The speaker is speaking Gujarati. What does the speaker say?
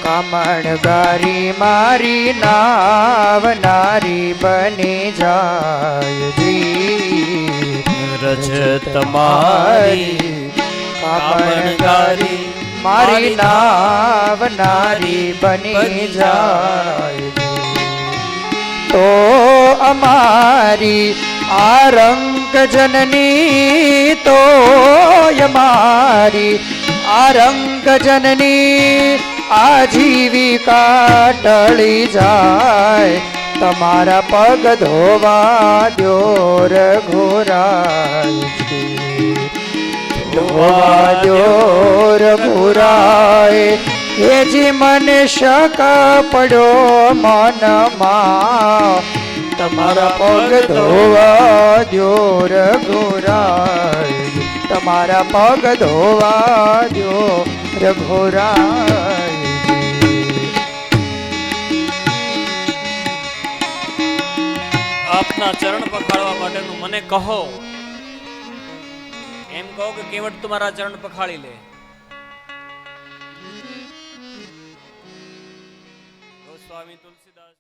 કામણગારી મારી નાવનારી બની જાય જી રજત મારી કામણગારી મારી નાવનારી બની જાય તો અમારી આ રંગ જનની તો અમારી આ રંગ જનની આજીવિકા ટળી જાય તમારા પગ ધોવા દો રઘુરાય ધોવા દો રઘુરાય હેજી મને શક પડ્યો મનમાં તમારા પગ ધોવા દો રઘુરાય તમારા પગ ધોવા દો રઘુરાય આપના ચરણ પખાળવા માટેનું મને કહો એમ કહો કે કેવટ તમારા ચરણ પખાળી લે ગોસ્વામી તુલસીદાસ